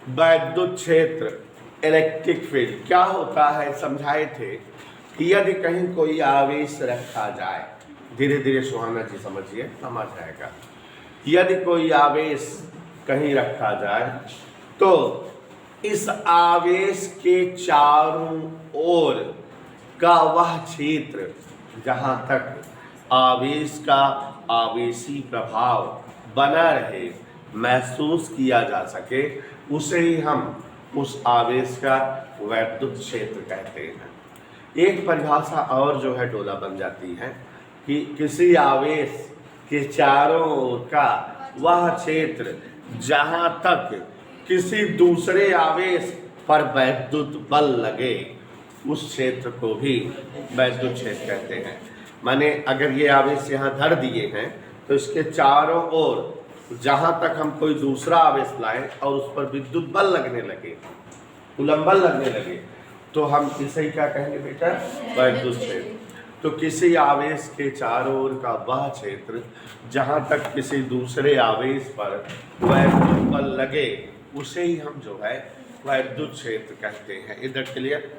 वैद्युत क्षेत्र electric field क्या होता है समझाए थे कि यदि कहीं कोई आवेश रखा जाए, धीरे धीरे सुहाना जी समझिए, समझ आएगा। यदि कोई आवेश कहीं रखा जाए तो इस आवेश के चारों ओर का वह क्षेत्र जहाँ तक आवेश का आवेशी प्रभाव बना रहे, महसूस किया जा सके, उसे ही हम उस आवेश का वैद्युत क्षेत्र कहते हैं। एक परिभाषा और जो है डोला बन जाती है कि किसी आवेश के चारों ओर का वह क्षेत्र जहाँ तक किसी दूसरे आवेश पर वैद्युत बल लगे, उस क्षेत्र को भी वैद्युत क्षेत्र कहते हैं। माने अगर ये आवेश यहाँ धर दिए हैं तो इसके चारों ओर जहाँ तक हम कोई दूसरा आवेश लाएं और उस पर विद्युत बल लगने लगे, कूलम बल लगने लगे, तो हम इसे क्या कहेंगे बेटा? वैद्युत क्षेत्र। तो किसी आवेश के चारों ओर का वह क्षेत्र जहाँ तक किसी दूसरे आवेश पर वैद्युत बल लगे, उसे ही हम जो है वैद्युत क्षेत्र कहते हैं। इधर क्लियर?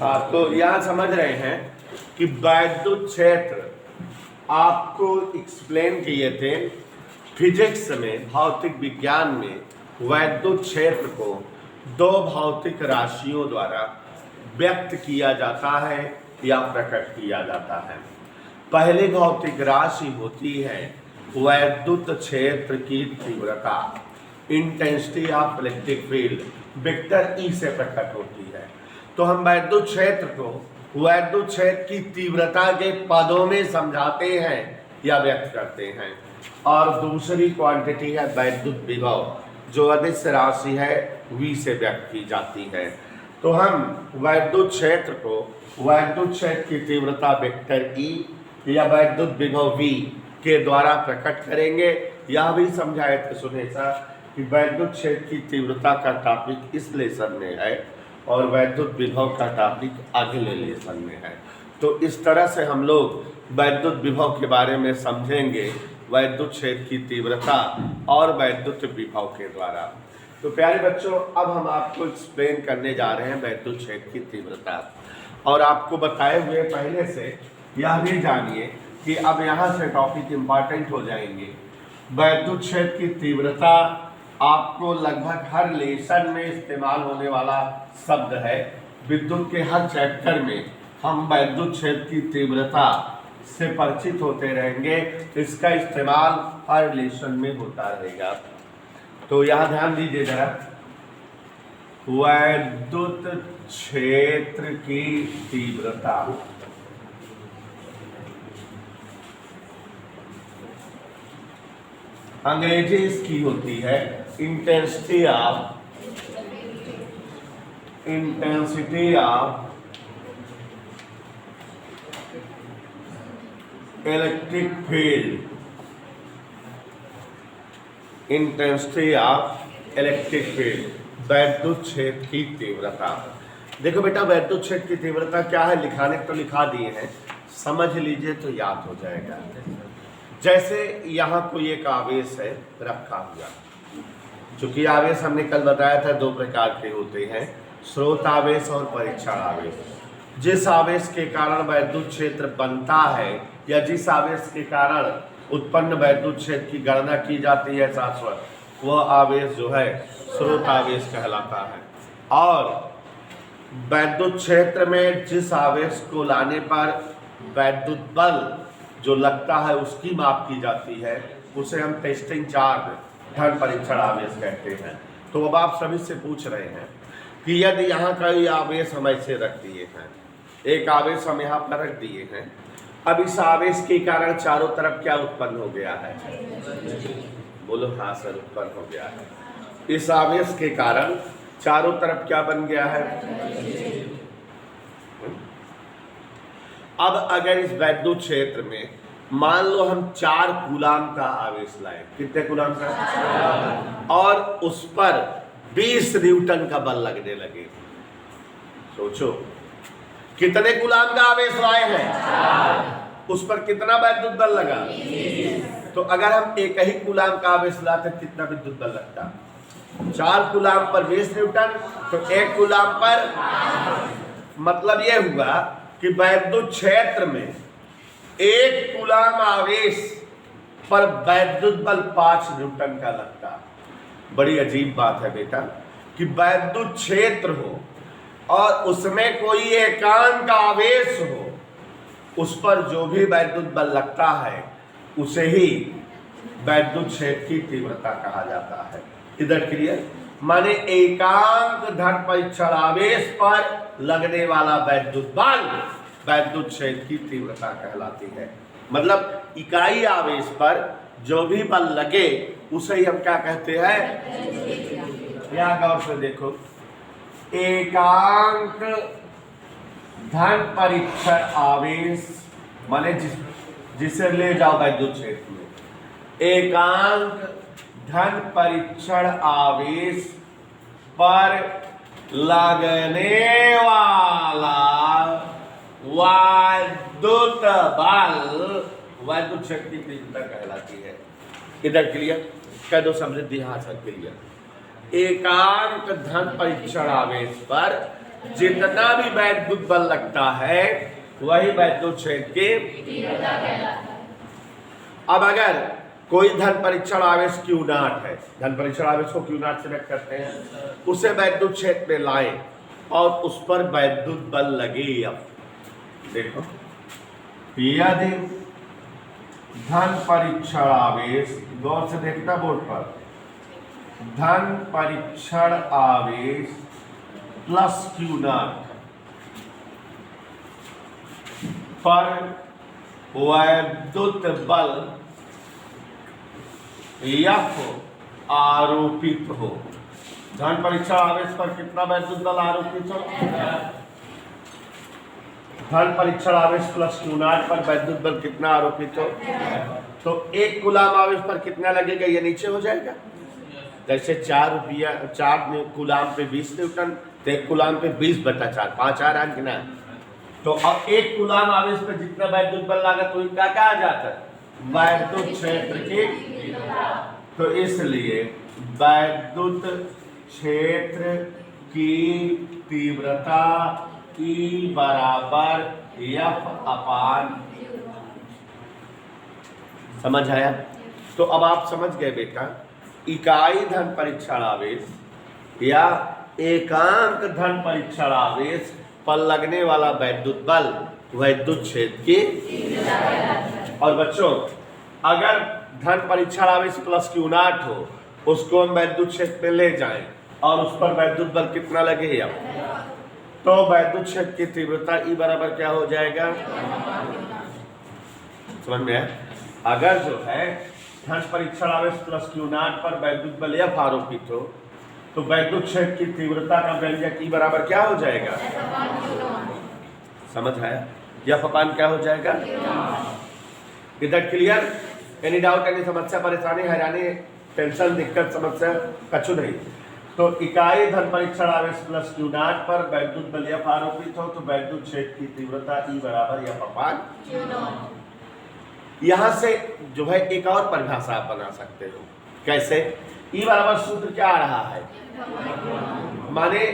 हाँ, तो यहाँ समझ रहे हैं कि वैद्युत क्षेत्र आपको एक्सप्लेन किए थे फिजिक्स में, भौतिक विज्ञान में। वैद्युत क्षेत्र को दो भौतिक राशियों द्वारा व्यक्त किया जाता है या प्रकट किया जाता है। पहली भौतिक राशि होती है वैद्युत क्षेत्र की तीव्रता, intensity of electric field, vector E से प्रकट होती है। तो हम वैद्युत क्षेत्र को वैद्युत क्षेत्र की तीव्रता के पदों में समझाते हैं या व्यक्त करते हैं। और दूसरी क्वांटिटी है वैद्युत विभव, जो अदिश राशि है V से व्यक्त की जाती है। तो हम वैद्युत क्षेत्र को वैद्युत क्षेत्र की तीव्रता वेक्टर E या वैद्युत विभव V के द्वारा प्रकट करेंगे। यह भी समझाए थे सुने सर कि वैद्युत क्षेत्र की तीव्रता का टॉपिक इस लेसन में है और वैद्युत विभव का टॉपिक अगले लेसन में है। तो इस तरह से हम लोग वैद्युत विभव के बारे में समझेंगे, वैद्युत क्षेत्र की तीव्रता और वैद्युत विभव के द्वारा। तो प्यारे बच्चों, अब हम आपको एक्सप्लेन करने जा रहे हैं वैद्युत क्षेत्र की तीव्रता। और आपको बताए हुए पहले से यह भी जानिए कि अब यहाँ से टॉपिक इम्पॉर्टेंट हो जाएंगे। वैद्युत क्षेत्र की तीव्रता आपको लगभग हर लेसन में इस्तेमाल होने वाला शब्द है। विद्युत के हर चैप्टर में हम वैद्युत क्षेत्र की तीव्रता से परिचित होते रहेंगे, इसका इस्तेमाल हर लेसन में होता रहेगा। तो यहाँ ध्यान दीजिए जरा, वैद्युत क्षेत्र की तीव्रता अंग्रेजी इसकी होती है intensity of electric field, intensity of electric field, वैद्युत क्षेत्र की तीव्रता। देखो बेटा, वैद्युत क्षेत्र की तीव्रता क्या है, लिखाने तो लिखा दिए हैं, समझ लीजिए तो याद हो जाएगा। जैसे यहाँ कोई एक आवेश है रखा हुआ, चूंकि आवेश हमने कल बताया था दो प्रकार के होते हैं, स्रोत आवेश और परीक्षण आवेश। जिस आवेश के कारण वैद्युत क्षेत्र बनता है या जिस आवेश के कारण उत्पन्न वैद्युत क्षेत्र की गणना की जाती है शाश्वत, वह आवेश जो है स्रोत आवेश कहलाता है। और वैद्युत क्षेत्र में जिस आवेश को लाने पर वैद्युत बल जो लगता है उसकी माप की जाती है, उसे हम टेस्टिंग चार्ज धन परीक्षण आवेश कहते हैं। तो अब आप सभी से पूछ रहे हैं कि यदि यहाँ का ये आवेश हम ऐसे रख दिए हैं, एक आवेश हम यहाँ पर रख दिए हैं, अब इस आवेश के कारण चारों तरफ क्या उत्पन्न हो गया है? बोलो हाँ सर, उत्पन्न हो गया है। इस आवेश के कारण चारों तरफ क्या बन गया है? अब अगर इस वैद्युत क्षेत्र में मान लो हम 4 कूलाम का आवेश लाए, कितने कूलाम का? और उस पर 20 न्यूटन का बल लगने लगे, सोचो कितने कूलाम का आवेश लाए हैं, उस पर कितना वैद्युत बल लगा? तो अगर हम एक ही कूलाम का आवेश लाते कितना विद्युत बल लगता? 4 कूलाम पर 20 न्यूटन, तो 1 कूलाम पर, मतलब ये हुआ कि वैद्युत क्षेत्र में 1 कूलाम आवेश पर वैद्युत बल 5 न्यूटन का लगता है। बड़ी अजीब बात है बेटा कि वैद्युत क्षेत्र हो और उसमें कोई एकांक आवेश हो, उस पर जो भी वैद्युत बल लगता है उसे ही वैद्युत क्षेत्र की तीव्रता कहा जाता है। इधर क्लियर, माने एकांक धन परीक्षण आवेश पर लगने वाला वैद्युत बल वैद्युत क्षेत्र की तीव्रता कहलाती है। मतलब इकाई आवेश पर जो भी बल लगे उसे ही हम क्या कहते हैं। यहां गौर से देखो, एकांक धन परीक्षण आवेश माने जिसे ले जाओ वैद्युत क्षेत्र में, एकांक धन परीक्षण आवेश पर लगने वाला वैद्युत बल वैद्युत क्षेत्र की तीव्रता कहलाती है। इधर क्लियर, कह दो समृद्धि हासिल क्लियर। एकांक धन परीक्षण आवेश पर जितना भी वैद्युत बल लगता है वही वैद्युत क्षेत्र की तीव्रता कहलाता है। अब अगर कोई धन परीक्षण आवेश Q0 है, धन परीक्षण आवेश को Q0 से व्यक्त करते हैं, उसे वैद्युत क्षेत्र में लाएं और उस पर वैद्युत बल लगे। अब देखो, यदि धन परीक्षण आवेश, गौर से देखना बोर्ड पर, धन परीक्षण आवेश प्लस Q0 पर वैद्युत बल F आरोपित हो। धन परीक्षण आवेश पर कितना वैद्युत बल आरोपित हो? धन परीक्षण आवेश प्लस Q0 पर वैद्युत बल कितना आरोपित हो? तो 1 कूलाम आवेश पर कितना लगेगा, ये नीचे हो जाएगा। जैसे 4 कूलाम पे 20 न्यूटन, तो 1 कूलाम पे 20/4, 5 आ रहा है कि ना। तो अब 1 कूलाम आवेश पर जितना वैद्युत बल लगा तो इनका क्या आ जाता है, वैद्युत क्षेत्र की। तो इसलिए वैद्युत क्षेत्र की तीव्रता E बराबर F/, समझ आया? तो अब आप समझ गए बेटा, इकाई धन परीक्षण आवेश या एकांक धन परीक्षण आवेश पर लगने वाला वैद्युत बल वैद्युत क्षेत्र की। और बच्चों, अगर धन परीक्षण आवेश प्लस Q0 हो, उसको हम वैद्युत क्षेत्र में ले जाएं और उस पर वैद्युत बल कितना लगे, अब तो वैद्युत क्षेत्र की तीव्रता E बराबर क्या हो जाएगा, समझ में है? अगर जो है धन परीक्षण आवेश प्लस Q0 पर वैद्युत बल F आरोपित हो, तो वैद्युत क्षेत्र की तीव्रता का व्यंजक E बराबर क्या हो जाएगा, समझ आया? F/, क्या हो जाएगा। इधर क्लियर? एनी डाउट, एनी समस्या, परेशानी, हैरानी, टेंशन, दिक्कत, समस्या कछु नहीं। तो इकाई धन परीक्षण आवेश प्लस Q0 पर वैद्युत बल F आरोपित हो तो वैद्युत क्षेत्र की तीव्रता E बराबर F/Q0। यहां से जो है एक और परिभाषा आप बना सकते हो। कैसे? E बराबर सूत्र क्या आ रहा है, माने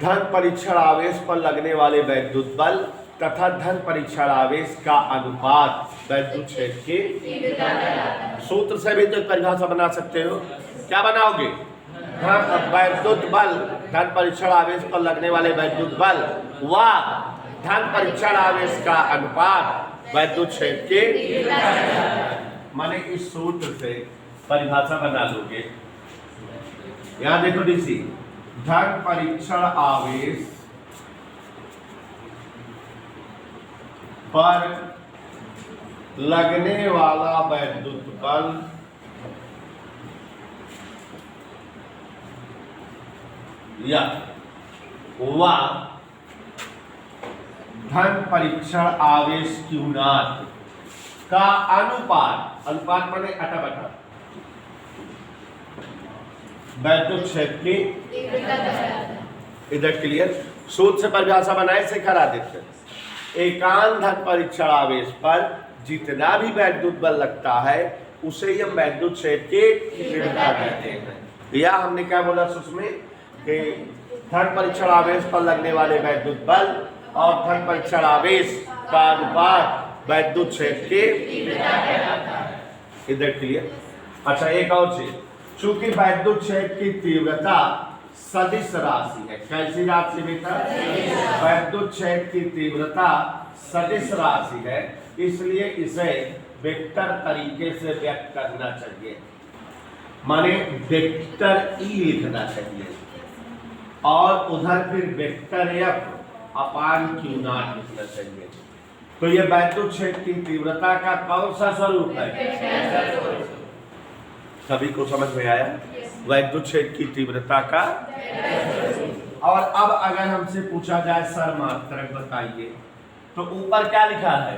धन परीक्षण आवेश पर लगने वाले वैद्युत बल तथा धन परीक्षण आवेश का अनुपात वैद्युत क्षेत्र की। सूत्र से भी तो एक परिभाषा बना सकते हो। क्या बनाओगे, वैद्युत बल धन परीक्षण आवेश पर लगने वाले वैद्युत बल व धन परीक्षण आवेश का अनुपात वैद्युत क्षेत्र के। माने इस सूत्र से परिभाषा बना लोगे। यहां देखो डीसी, धन परीक्षण आवेश पर लगने वाला वैद्युत बल या व धन परीक्षण आवेश Q0 का अनुपात, अनुपात माने अटा-बटा, वैद्युत क्षेत्र की। इधर क्लियर? सूत्र से परिभाषा बनाए से करा देते। एकांक धन परीक्षण आवेश पर जितना भी वैद्युत बल लगता है उसे हम वैद्युत क्षेत्र की तीव्रता कहते हैं। या हमने क्या बोला उसमें कि धन परीक्षण आवेश पर लगने वाले वैद्युत बल और धन परीक्षण आवेश का अनुपात वैद्युत क्षेत्र के इधर क्लियर। अच्छा एक और चीज, चूंकि वैद्युत क्षेत्र की तीव्रता सदिश राशि है, कैसी राशि बेटा? वैद्युत क्षेत्र की तीव्रता सदिश राशि है, इसलिए इसे वेक्टर तरीके से व्यक्त करना चाहिए, माने वेक्टर ई लिखना चाहिए और उधर फिर vector F upon Q not लिखना चाहिए। तो ये वैद्युत क्षेत्र की तीव्रता का कौन सा स्वरूप है? सभी को समझ में आया? वैद्युत क्षेत्र की तीव्रता का। और अब अगर हमसे पूछा जाए सर मात्रक बताइए, तो ऊपर क्या लिखा है?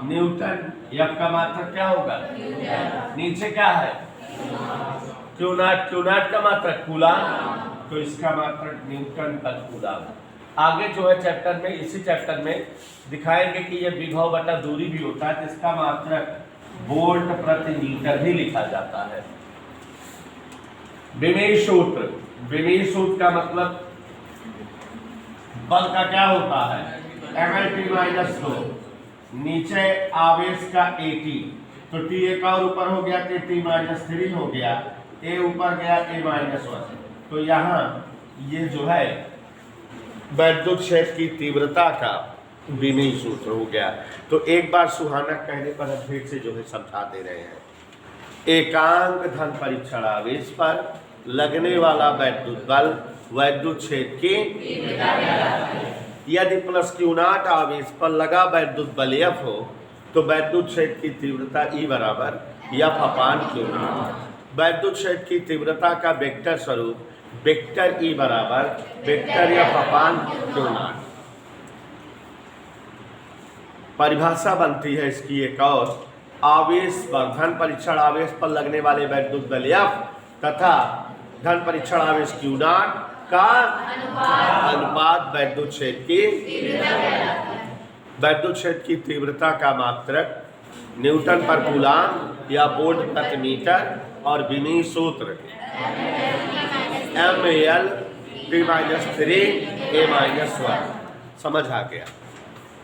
न्यूटन। एफ का मात्रक क्या होगा? नीचे क्या है? Q not. क्यू नॉट का मात्रक कूलाम, तो इसका मात्रक न्यूटन पर कूलाम। आगे जो है चैप्टर में, इसी चैप्टर में दिखाएंगे कि ये विभव बटा दूरी भी होता है, जिसका मात्रक वोल्ट प्रति मीटर भी लिखा जाता है। विमेय सूत्र। विमेय सूत्र का मतलब बल का क्या होता है? mL/-2, नीचे आवेश का AT, तो T एक और ऊपर हो गया तो T-3 हो गया, A ऊपर गया A-1, तो यहाँ ये जो है वैद्युत क्षेत्र की तीव्रता का विमेय सूत्र हो गया। तो एक बार सुहाना कहने पर हम फिर से जो है समझा दे रहे हैं। एकांक धन परीक्षण आवेश पर लगने वाला वैद्युत बल वैद्युत क्षेत्र की, यदि प्लस क्यू नॉट आवेश पर लगा वैद्युत बल F हो तो वैद्युत क्षेत्र की तीव्रता E बराबर F अपान क्यू नॉट। वैद्युत क्षेत्र की तीव्रता का वेक्टर स्वरूप वेक्टर E बराबर vector F upon Q not. परिभाषा बनती है इसकी एक और, आवेश पर धन परीक्षण आवेश पर लगने वाले वैद्युत बल F तथा धन परीक्षण आवेश क्यू नॉट का अनुपात वैद्युत क्षेत्र की तीव्रता का मात्रक न्यूटन पर कूलाम या वोल्ट प्रति मीटर और विमेय सूत्र mL/-3 A-1 समझ आ गया।